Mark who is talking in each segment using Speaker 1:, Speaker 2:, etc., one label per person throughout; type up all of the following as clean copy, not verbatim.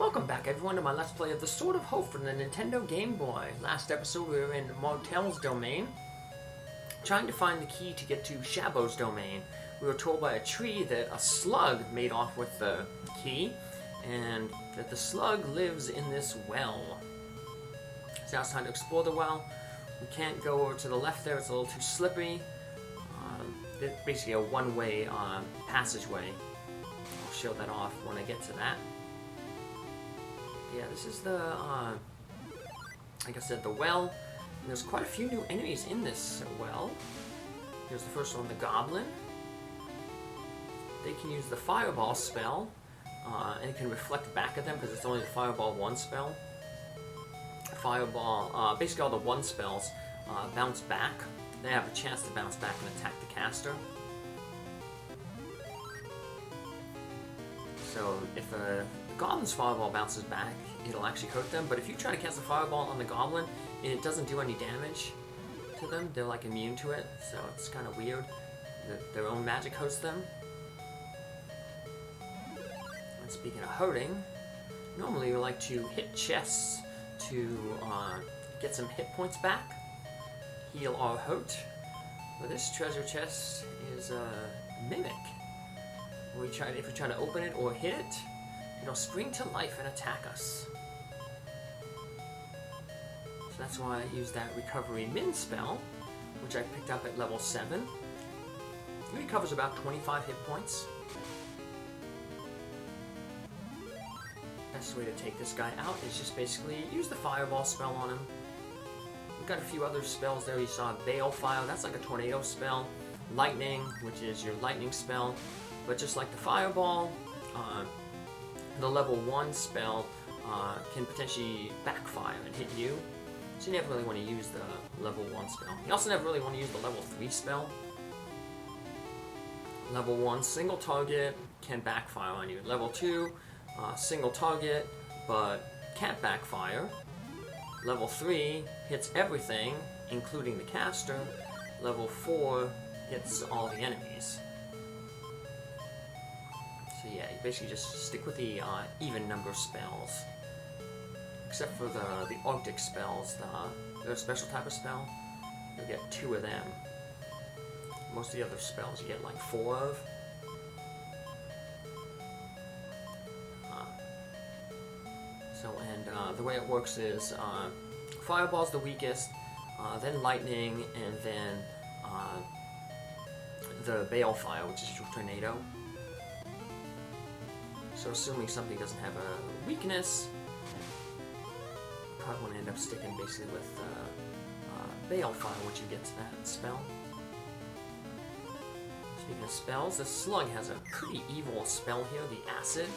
Speaker 1: Welcome back everyone to my Let's Play of The Sword of Hope for the Nintendo Game Boy. Last episode we were in Martel's domain, trying to find the key to get to Shabow's domain. We were told by a tree that a slug made off with the key, and that the slug lives in this well. So now it's time to explore the well. We can't go over to the left there, it's a little too slippery. It's basically a one-way passageway. I'll show that off when I get to that. Yeah, this is the, like I said, the well. And there's quite a few new enemies in this well. Here's the first one, the goblin. They can use the fireball spell, and it can reflect back at them because it's only the fireball 1 spell. Fireball, basically all the 1 spells bounce back. They have a chance to bounce back and attack the caster. So if the goblin's fireball bounces back, it'll actually hurt them. But if you try to cast a fireball on the goblin, it doesn't do any damage to them. They're like immune to it, so it's kind of weird that their own magic hurts them. And speaking of hurting, normally you like to hit chests to get some hit points back, heal or hurt. But this treasure chest is a mimic. If we try to open it or hit it, it'll spring to life and attack us. So that's why I used that recovery min spell, which I picked up at level 7. It recovers about 25 hit points. Best way to take this guy out is just basically use the fireball spell on him. We've got a few other spells there. You saw Balefire, that's like a tornado spell. Lightning, which is your lightning spell. But just like the fireball, the level 1 spell can potentially backfire and hit you. So you never really want to use the level 1 spell. You also never really want to use the level 3 spell. Level 1, single target, can backfire on you. Level 2, single target, but can't backfire. Level 3, hits everything, including the caster. Level 4, hits all the enemies. So yeah, you basically just stick with the even number spells. Except for the Arctic spells, the special type of spell, you'll get 2 of them. Most of the other spells you get like 4 of. The way it works is Fireball's the weakest, then Lightning, and then the Balefire, which is your tornado. So assuming something doesn't have a weakness, you probably want to end up sticking basically with Balefire once you get to that spell. Speaking of spells, the slug has a pretty evil spell here, the acid.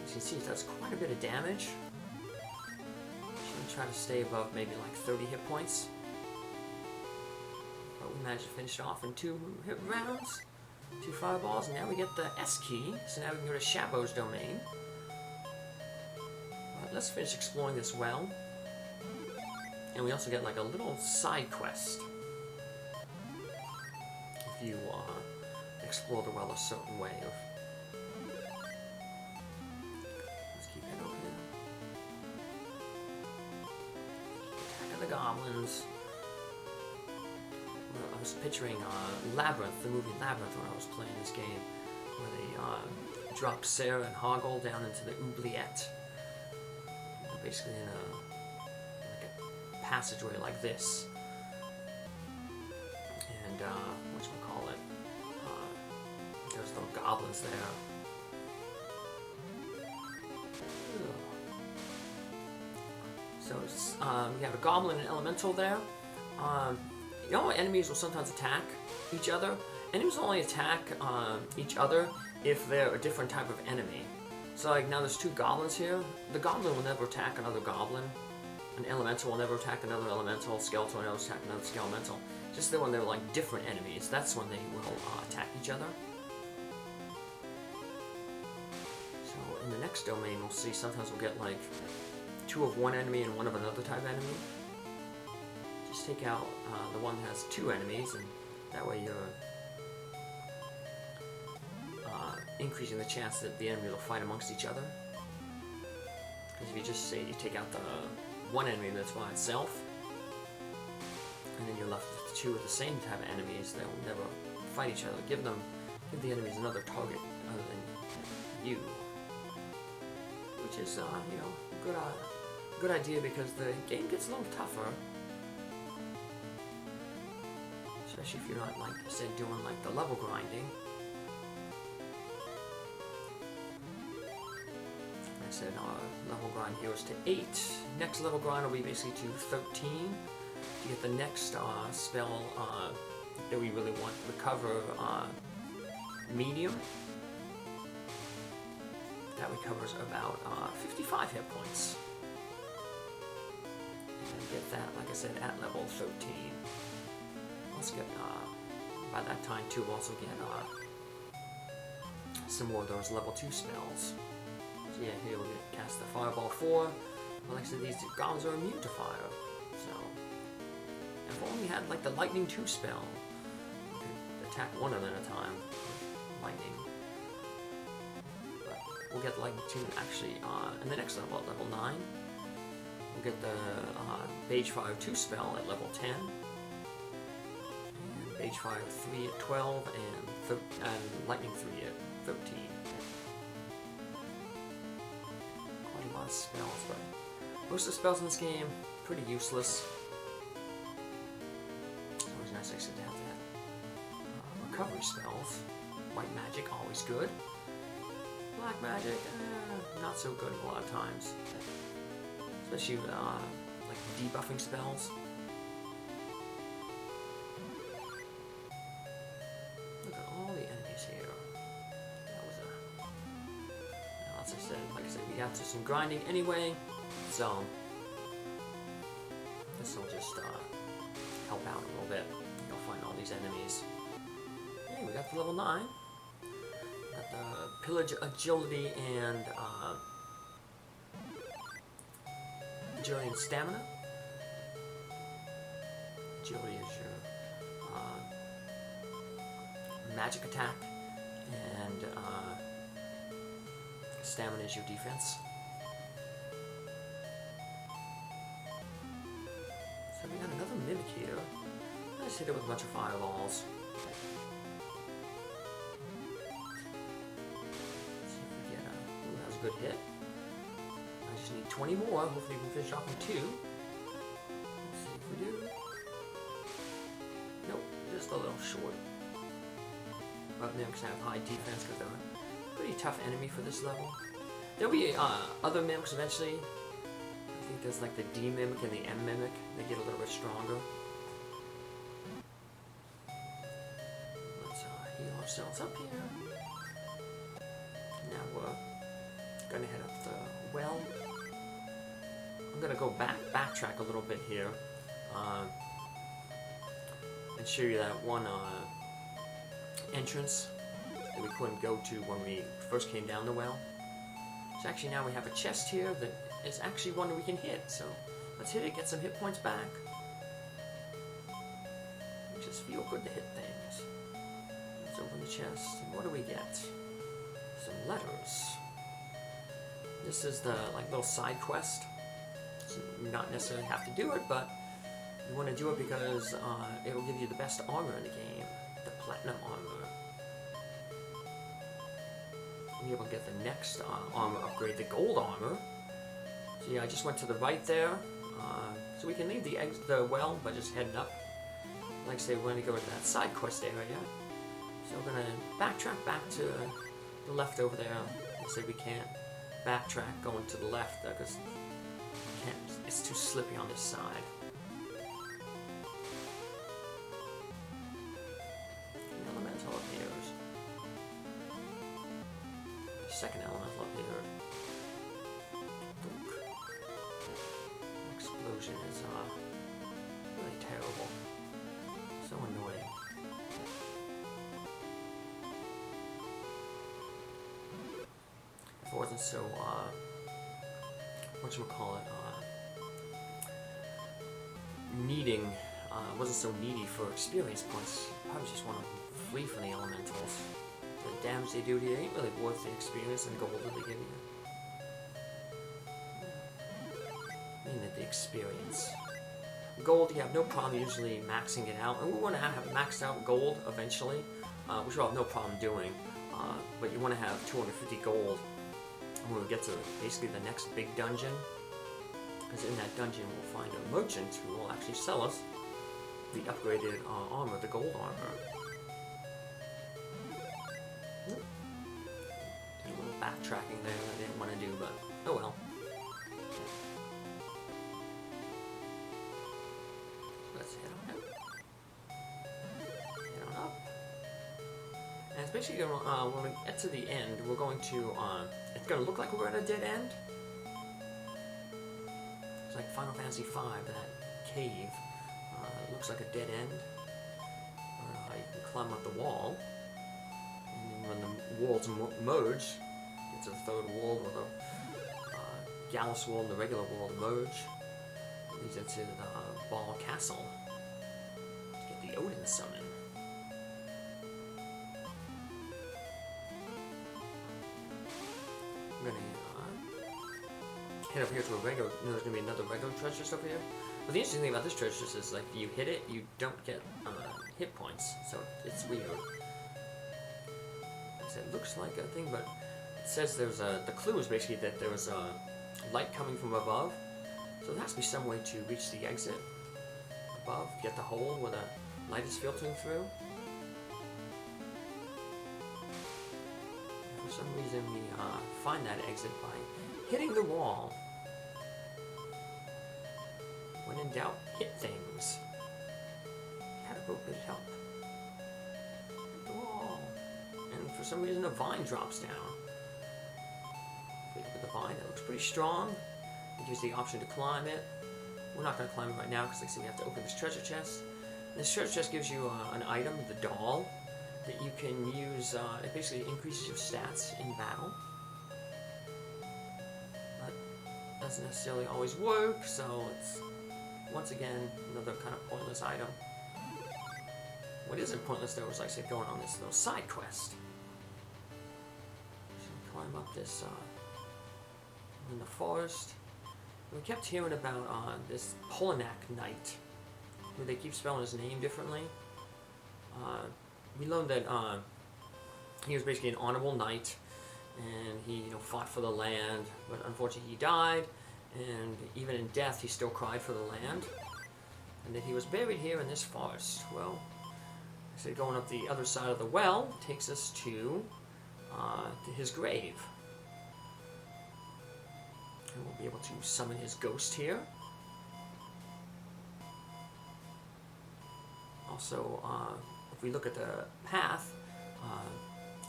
Speaker 1: As you can see, it does quite a bit of damage. Should try to stay above maybe like 30 hit points. But we managed to finish it off in 2 hit rounds. 2 fireballs, and now we get the S key, so now we can go to Shabow's domain. But let's finish exploring this well. And we also get like a little side quest if you explore the well a certain way. Let's keep heading over here. Attack of the goblins. I was picturing Labyrinth, the movie Labyrinth, when I was playing this game, where they drop Sarah and Hoggle down into the oubliette. They're basically in a passageway like this. And, whatchamacallit, there's little goblins there. So, we have a goblin and elemental there. You know, enemies will sometimes attack each other. Enemies will only attack each other if they're a different type of enemy. So like now there's 2 goblins here. The goblin will never attack another goblin. An elemental will never attack another elemental. Skeletal will never attack another skeletal. Just that when they're like different enemies, that's when they will attack each other. So in the next domain we'll see sometimes we'll get like 2 of one enemy and 1 of another type enemy. Just take out the one that has 2 enemies, and that way you're increasing the chance that the enemy will fight amongst each other. if you just say you take out the one enemy that's by itself, and then you're left with two of the same type of enemies, they will never fight each other. Give the enemies another target other than you, which is you know, good idea, because the game gets a little tougher, especially if you're not, like I said, doing like the level grinding. Like I said, level grind here is to 8. Next level grind will be basically to 13 to get the next spell that we really want. Recover medium. That recovers about 55 hit points. And get that, like I said, at level 13. Let's get, by that time too, we'll also get some more of those level 2 spells. So yeah, here we'll get cast the Fireball 4. Well, like I said, these goblins are immune to fire. So, if only had like the Lightning 2 spell, you could attack one of them at a time. Lightning. But we'll get Lightning 2 actually in the next level, at level 9. We'll get the Mage Fire 2 spell at level 10. Mage Fire 3 at 12, and Lightning 3 at 13. Quite a lot of spells, but most of the spells in this game pretty useless. It's always nice actually to have that. Recovery spells. White magic, always good. Black magic, not so good a lot of times. Especially like debuffing spells. Like I said, we have to do some grinding anyway, so this will just help out a little bit. You'll find all these enemies. Hey, we got the level 9. Got the Pillage, Agility, and Stamina. Agility is your magic attack, and Stamina is your defense. So we got another Mimic here. Let's hit it with a bunch of fireballs. Let's see if we get a... Ooh, that was a good hit. I just need 20 more. Hopefully we can finish off in 2. Let's see if we do. Nope, just a little short. But Mimics have high defense because they're pretty tough enemy for this level. There'll be other mimics eventually. I think there's like the D mimic and the M mimic. They get a little bit stronger. Let's heal ourselves up here. Now we're gonna head up the well. I'm gonna go backtrack a little bit here and show you that one entrance that we couldn't go to when we first came down the well. So actually now we have a chest here that is actually one that we can hit. So let's hit it, get some hit points back. It just feel good to hit things. Let's open the chest. And what do we get? Some letters. This is the like little side quest. So you not necessarily have to do it, but you want to do it because it will give you the best armor in the game, the platinum armor. Be able to get the next armor upgrade, the gold armor. So yeah, I just went to the right there. So we can leave the well by just heading up. Like I say, we're going to go to that side quest area. So we're going to backtrack back to the left over there. Like I say, we can't backtrack going to the left because it's too slippy on this side. The elemental appears. Second elemental up here. Explosion is really terrible. So annoying. If it wasn't so whatchamacallit, needing wasn't so needy for experience points, you probably just want to flee from the elementals. The damage they do to you ain't really worth the experience and gold that they give you. experience. Gold, you have no problem usually maxing it out, and we want to have maxed out gold eventually, which we'll have no problem doing, but you want to have 250 gold when we get to basically the next big dungeon, because in that dungeon we'll find a merchant who will actually sell us the upgraded armor, the gold armor. Did a little backtracking there I didn't want to do, but oh well. Let's head on up. Head on up. And it's basically going to, when we get to the end, we're going to, it's going to look like we're at a dead end. It's like Final Fantasy V, that cave. It looks like a dead end. You can climb up the wall. And then when the worlds merge, it's a third world where the Gallus world and the regular world merge. It leads into the Ball Castle. Get the Odin summon. I'm gonna head over here to a regular. There's gonna be another regular treasure chest over here. But the interesting thing about this treasure chest is, like, you hit it, you don't get hit points, so it's weird. It looks like a thing, but it says there's a. The clue is basically that there was a light coming from above, so there has to be some way to reach the exit above, get the hole where the light is filtering through. For some reason, we find that exit by hitting the wall. When in doubt, hit things. Catapult could help. Hit the wall. And for some reason, a vine drops down. If we look at the vine, it looks pretty strong. It gives the option to climb it. We're not going to climb it right now because, like I said, we have to open this treasure chest. And this treasure chest gives you an item, the doll, that you can use. It basically increases your stats in battle. But doesn't necessarily always work, so it's once again another kind of pointless item. What isn't pointless though is, like I said, going on this little side quest. So we climb up this in the forest. We kept hearing about this Poliniyak knight, who they keep spelling his name differently. We learned that he was basically an honorable knight, and he fought for the land, but unfortunately he died, and even in death he still cried for the land, and that he was buried here in this forest. Well, I said going up the other side of the well takes us to his grave. And we'll be able to summon his ghost here. Also, if we look at the path,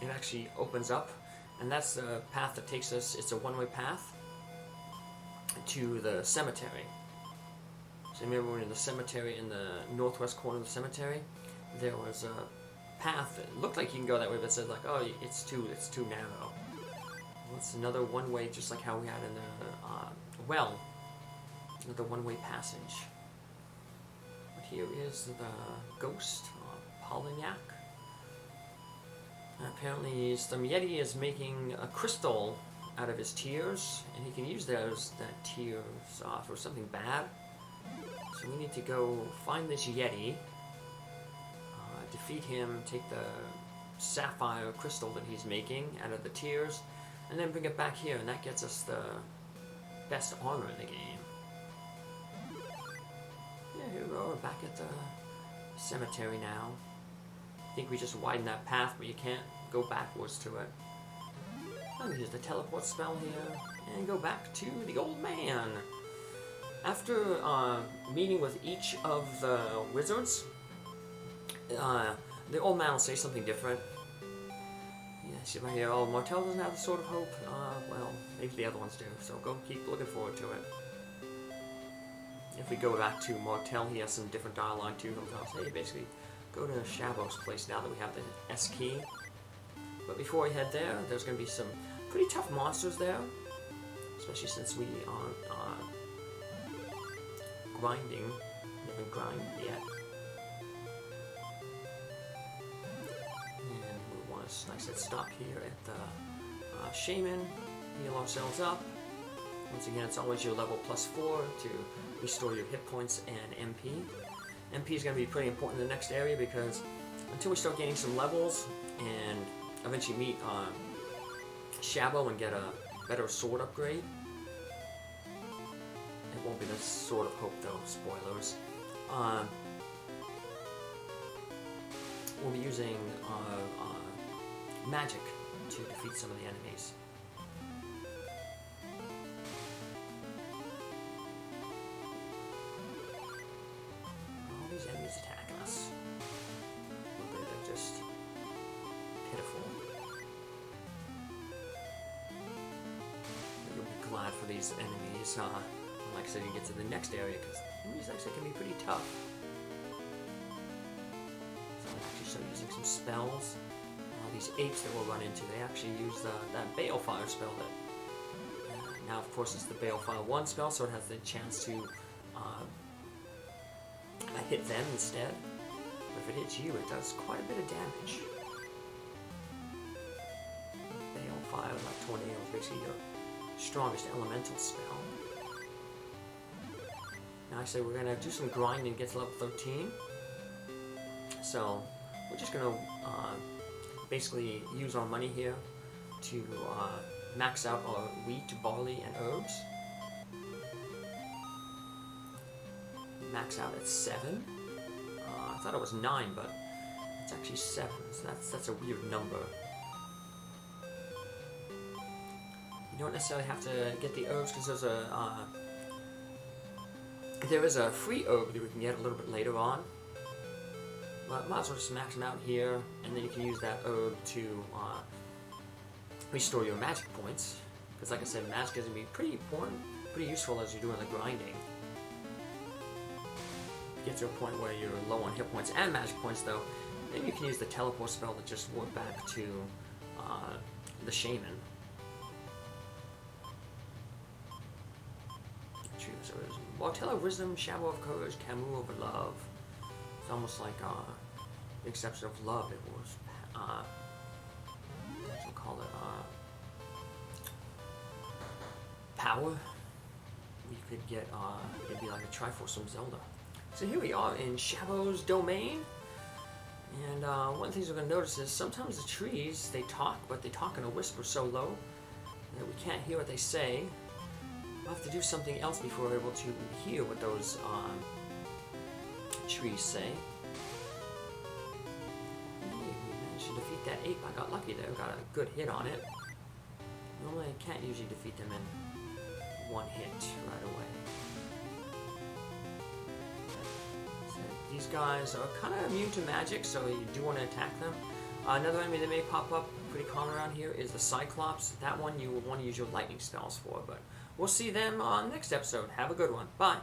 Speaker 1: it actually opens up, and that's the path that takes us, it's a one-way path to the cemetery. So remember when in the cemetery, in the northwest corner of the cemetery, there was a path that looked like you can go that way, but it said like, oh, it's too narrow. Well, it's another one-way, just like how we had in the well, another one-way passage. But here is the ghost, Poliniyak. And apparently some Yeti is making a crystal out of his tears, and he can use that tears for something bad. So we need to go find this Yeti, defeat him, take the sapphire crystal that he's making out of the tears, and then bring it back here, and that gets us the best armor in the game. Yeah, here we go, we're back at the cemetery now. I think we just widen that path, but you can't go backwards to it. I'm gonna use the teleport spell here, and go back to the old man. After meeting with each of the wizards, the old man will say something different. Yeah, see right here, oh, Martel doesn't have the Sword of Hope. Well, maybe the other ones do, so go keep looking forward to it. If we go back to Martel, he has some different dialogue too. He'll tell us, hey, basically, go to Shabow's place now that we have the S key. But before we head there, there's going to be some pretty tough monsters there, especially since we aren't grinding. We haven't grinded yet. And we want to, like I said, stop here at the shaman, heal ourselves up. Once again, it's always your level +4 to restore your hit points and MP. MP is going to be pretty important in the next area because until we start gaining some levels and eventually meet Shabow and get a better sword upgrade. It won't be the Sword of Hope though, spoilers. We'll be using magic to defeat some of the enemies. All these enemies attacking us. They're just pitiful. You'll be glad for these enemies. Like I said, you get to the next area because enemies actually can be pretty tough. So I'll actually start using some spells. These apes that we'll run into, they actually use that Balefire spell that... now, of course, it's the Balefire 1 spell, so it has the chance to hit them instead. But if it hits you, it does quite a bit of damage. Balefire, like Tornado, is basically your strongest elemental spell. Now, I say we're going to do some grinding to get to level 13. So, we're just going to basically use our money here to max out our wheat, barley, and herbs. Max out at 7. I thought it was 9, but it's actually 7, so that's a weird number. You don't necessarily have to get the herbs because there is a free herb that we can get a little bit later on. But might as well just max them out here, and then you can use that herb to restore your magic points. Because like I said, magic is going to be pretty important, pretty useful as you're doing the grinding. Get to a point where you're low on hit points and magic points though, then you can use the teleport spell to just warp back to the shaman. Choose Martel of Wisdom, Shabow of Courage, Camus of Love. It's almost like the exception of love. It was what do you call it? Power. We could get it'd be like a Triforce from Zelda. So here we are in Shabow's domain, and one of the things we're going to notice is sometimes the trees, they talk, but they talk in a whisper so low that we can't hear what they say. We'll have to do something else before we're able to hear what those trees say. Hey, we managed to defeat that ape. I got lucky there, got a good hit on it. Normally I can't usually defeat them in one hit right away. These guys are kind of immune to magic, so you do want to attack them. Another enemy that may pop up pretty common around here is the Cyclops. That one you will want to use your lightning spells for, but we'll see them on the next episode. Have a good one. Bye.